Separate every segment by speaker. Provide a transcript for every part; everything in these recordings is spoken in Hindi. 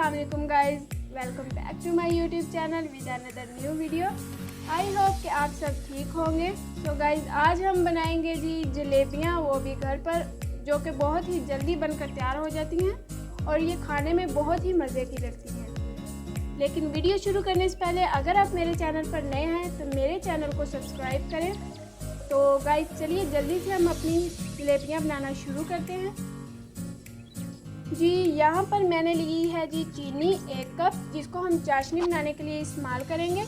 Speaker 1: अस्सलामुअलैकुम guys, welcome back to my YouTube channel with another new video. I hope कि आप सब ठीक होंगे। तो गाइस आज हम बनाएंगे जी जलेबियाँ, वो भी घर पर, जो कि बहुत ही जल्दी बनकर तैयार हो जाती हैं और ये खाने में बहुत ही मज़े की लगती हैं। लेकिन वीडियो शुरू करने से पहले अगर आप मेरे चैनल पर नए हैं तो मेरे चैनल को सब्सक्राइब करें। तो गाइस चलिए जल्दी से हम अपनी जलेबियाँ बनाना शुरू करते हैं। जी यहाँ पर मैंने ली है जी चीनी 1 कप, जिसको हम चाशनी बनाने के लिए इस्तेमाल करेंगे।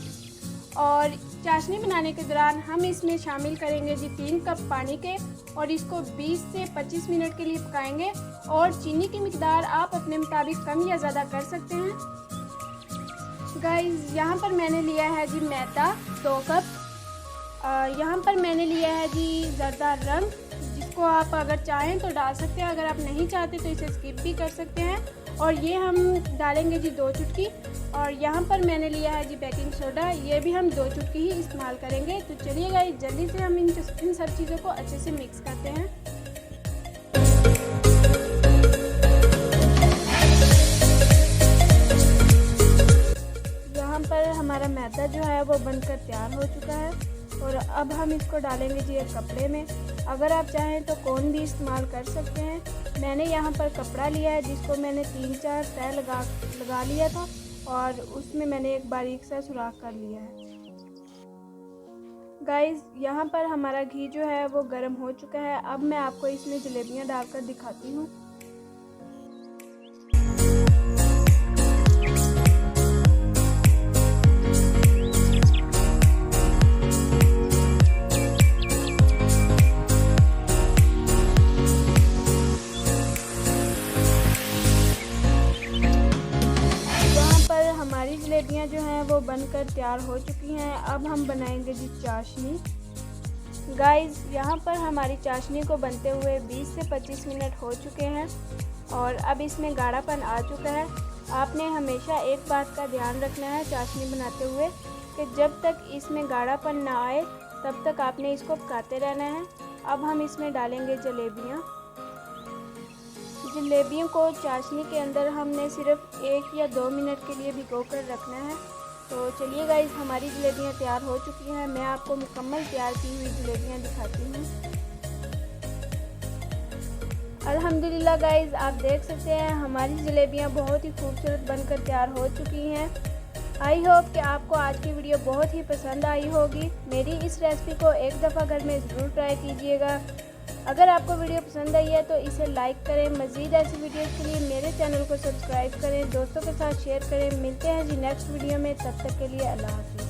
Speaker 1: और चाशनी बनाने के दौरान हम इसमें शामिल करेंगे जी 3 कप पानी के, और इसको 20 से 25 मिनट के लिए पकाएंगे। और चीनी की मिकदार आप अपने मुताबिक कम या ज़्यादा कर सकते हैं। गाइस यहाँ पर मैंने लिया है जी मैदा 2 कप। यहाँ पर मैंने लिया है जी ज़रदा रंग, जिसको आप अगर चाहें तो डाल सकते हैं, अगर आप नहीं चाहते तो इसे स्किप भी कर सकते हैं। और ये हम डालेंगे जी 2 चुटकी। और यहाँ पर मैंने लिया है जी बेकिंग सोडा, ये भी हम 2 चुटकी ही इस्तेमाल करेंगे। तो चलिए गाइस जल्दी से हम इन सब चीज़ों को अच्छे से मिक्स करते हैं। यहाँ पर हमारा मैदा जो है वो बनकर तैयार हो चुका है और अब हम इसको डालेंगे जी एक कपड़े में। अगर आप चाहें तो कोन भी इस्तेमाल कर सकते हैं। मैंने यहाँ पर कपड़ा लिया है जिसको मैंने 3-4 तह लगा लिया था और उसमें मैंने एक बारीक सा सुराख कर लिया है। गाइस यहाँ पर हमारा घी जो है वो गर्म हो चुका है। अब मैं आपको इसमें जलेबियाँ डालकर दिखाती हूँ। हमारी जलेबियाँ जो हैं वो बनकर तैयार हो चुकी हैं। अब हम बनाएंगे जी चाशनी। गाइस यहाँ पर हमारी चाशनी को बनते हुए 20 से 25 मिनट हो चुके हैं और अब इसमें गाढ़ापन आ चुका है। आपने हमेशा एक बात का ध्यान रखना है चाशनी बनाते हुए कि जब तक इसमें गाढ़ापन ना आए तब तक आपने इसको पकाते रहना है। अब हम इसमें डालेंगे जलेबियाँ। जलेबियों को चाशनी के अंदर हमने सिर्फ 1 या 2 मिनट के लिए भिगो कर रखना है। तो चलिए गाइस हमारी जलेबियाँ तैयार हो चुकी हैं। मैं आपको मुकम्मल तैयार की हुई जलेबियाँ दिखाती हूँ। अल्हम्दुलिल्लाह गाइस आप देख सकते हैं हमारी जलेबियाँ बहुत ही खूबसूरत बनकर तैयार हो चुकी हैं। आई होप कि आपको आज की वीडियो बहुत ही पसंद आई होगी। मेरी इस रेसिपी को एक दफ़ा घर में ज़रूर ट्राई कीजिएगा। अगर आपको वीडियो पसंद आई है तो इसे लाइक करें। मज़ीद ऐसी वीडियोज़ के लिए मेरे चैनल को सब्सक्राइब करें, दोस्तों के साथ शेयर करें। मिलते हैं जी नेक्स्ट वीडियो में, तब तक के लिए अल्लाह हाफ़िज़।